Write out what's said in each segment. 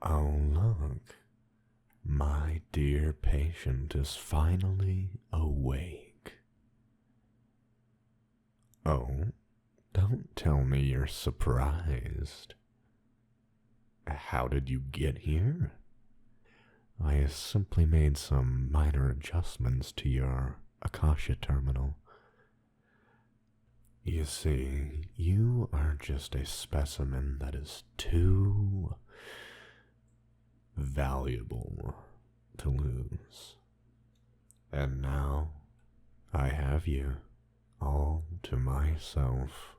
Oh, look. My dear patient is finally awake. Oh, don't tell me you're surprised. How did you get here? I simply made some minor adjustments to your Akasha terminal. You see, you are just a specimen that is too valuable to lose. And now I have you all to myself.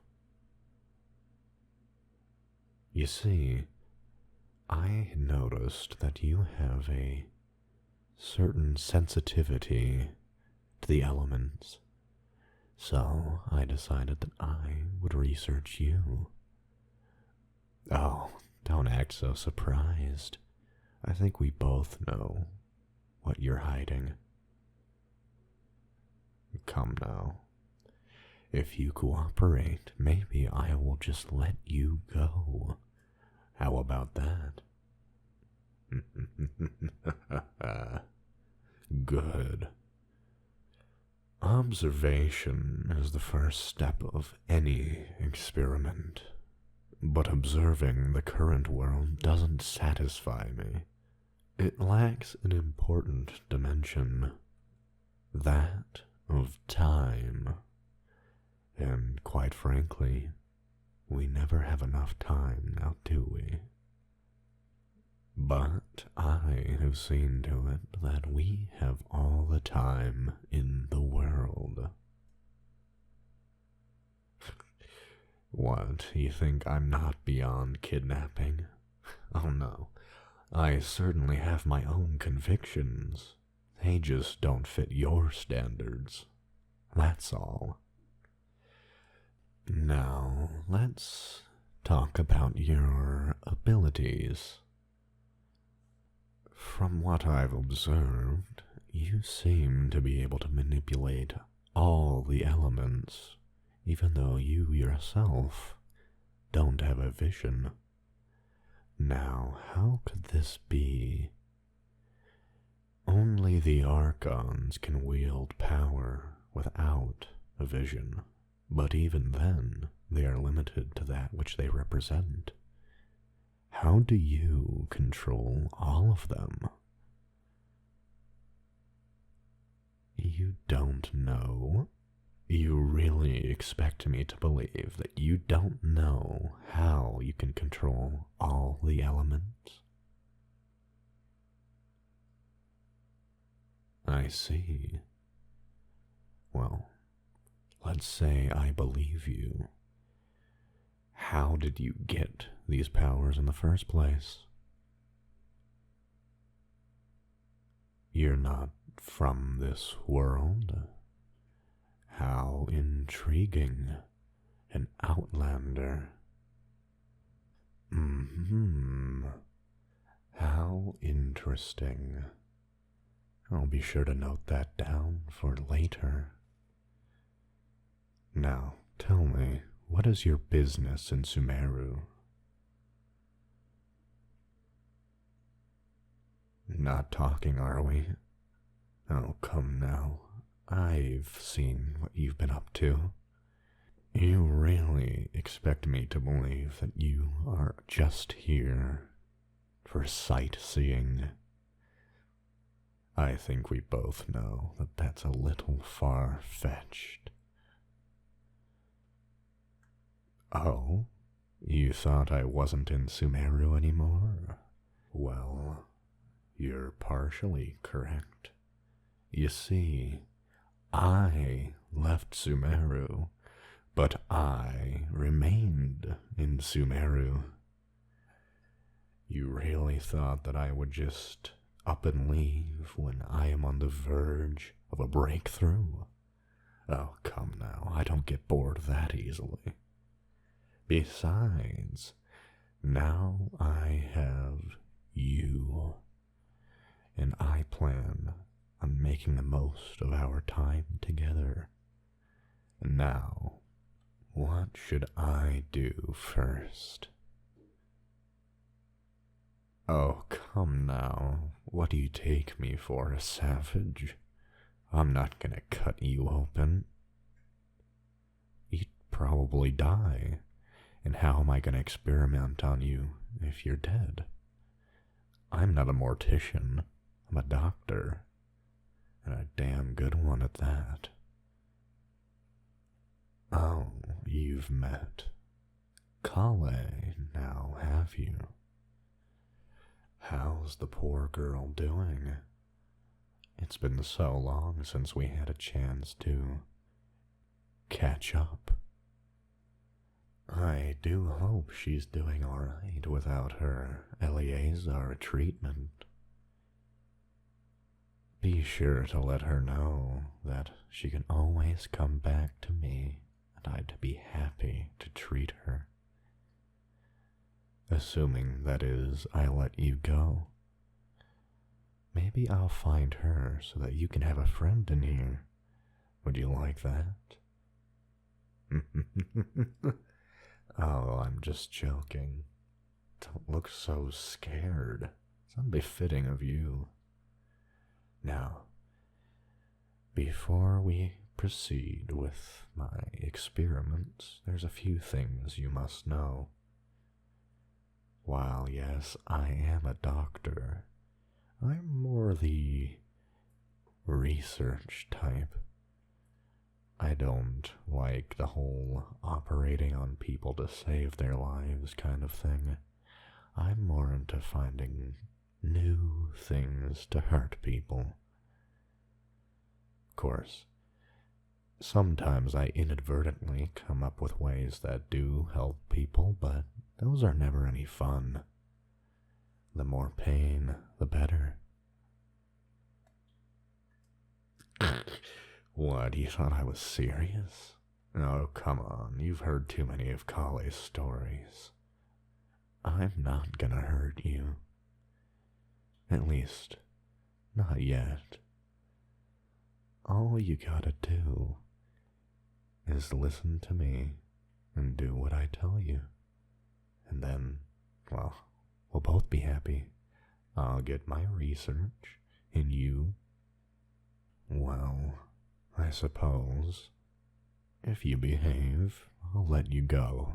You see, I noticed that you have a certain sensitivity to the elements, so I decided that I would research you. Oh, don't act so surprised. I think we both know what you're hiding. Come now. If you cooperate, maybe I will just let you go. How about that? Good. Observation is the first step of any experiment, but observing the current world doesn't satisfy me. It lacks an important dimension, that of time. And quite frankly, we never have enough time now, do we? But I have seen to it that we have all the time in the world. What, you think I'm not beyond kidnapping? Oh no, I certainly have my own convictions. They just don't fit your standards. That's all. Now, let's talk about your abilities. From what I've observed, you seem to be able to manipulate all the elements, even though you yourself don't have a vision. Now, how could this be? Only the Archons can wield power without a vision, but even then, they are limited to that which they represent. How do you control all of them? You don't know? You really expect me to believe that you don't know how you can control all the elements? I see. Well, let's say I believe you. How did you get these powers in the first place? You're not from this world? How intriguing. An outlander. How interesting. I'll be sure to note that down for later. Now, tell me, what is your business in Sumeru? Not talking, are we? Oh, come now. I've seen what you've been up to. You really expect me to believe that you are just here for sightseeing? I think we both know that that's a little far-fetched. Oh, you thought I wasn't in Sumeru anymore? Well, you're partially correct. You see, I left Sumeru, but I remained in Sumeru. You really thought that I would just up and leave when I am on the verge of a breakthrough? Oh, come now, I don't get bored that easily. Besides, now I have you, and I plan on making the most of our time together. Now, what should I do first? Oh, come now. What do you take me for, a savage? I'm not gonna cut you open. You'd probably die. And how am I gonna experiment on you if you're dead? I'm not a mortician. I'm a doctor. And a damn good one at that. Oh, you've met Kale now, have you? How's the poor girl doing? It's been so long since we had a chance to catch up. I do hope she's doing alright without her Eleazar treatment. Be sure to let her know that she can always come back to me, and I'd be happy to treat her. Assuming, that is, I let you go. Maybe I'll find her so that you can have a friend in here. Would you like that? Oh, I'm just joking. Don't look so scared. It's unbefitting of you. Now, before we proceed with my experiments, there's a few things you must know. While, yes, I am a doctor, I'm more the research type. I don't like the whole operating on people to save their lives kind of thing. I'm more into finding new things to hurt people. Of course, sometimes I inadvertently come up with ways that do help people, but those are never any fun. The more pain, the better. What, you thought I was serious? Oh, come on, you've heard too many of Kale's stories. I'm not gonna hurt you. At least, not yet. All you gotta do is listen to me and do what I tell you. And then, well, we'll both be happy. I'll get my research, and you, well, I suppose, if you behave, I'll let you go.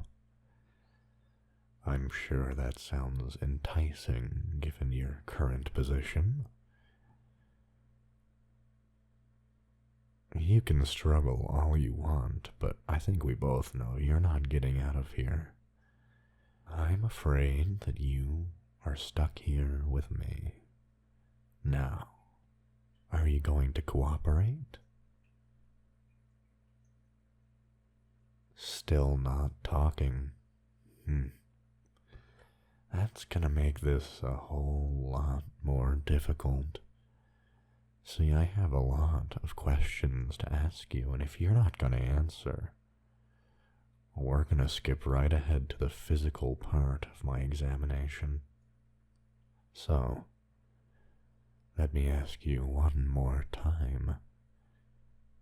I'm sure that sounds enticing given your current position. You can struggle all you want, but I think we both know you're not getting out of here. I'm afraid that you are stuck here with me. Now, are you going to cooperate? Still not talking. That's gonna make this a whole lot more difficult. See, I have a lot of questions to ask you, and if you're not gonna answer, we're gonna skip right ahead to the physical part of my examination. So, let me ask you one more time.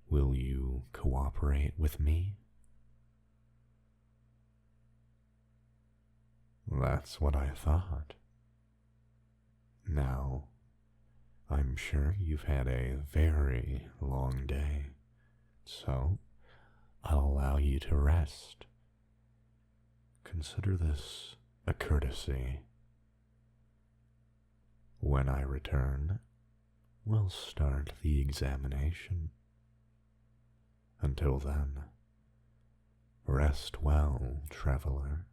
Will you cooperate with me? That's what I thought. Now, I'm sure you've had a very long day, so I'll allow you to rest. Consider this a courtesy. When I return, we'll start the examination. Until then, rest well, traveler.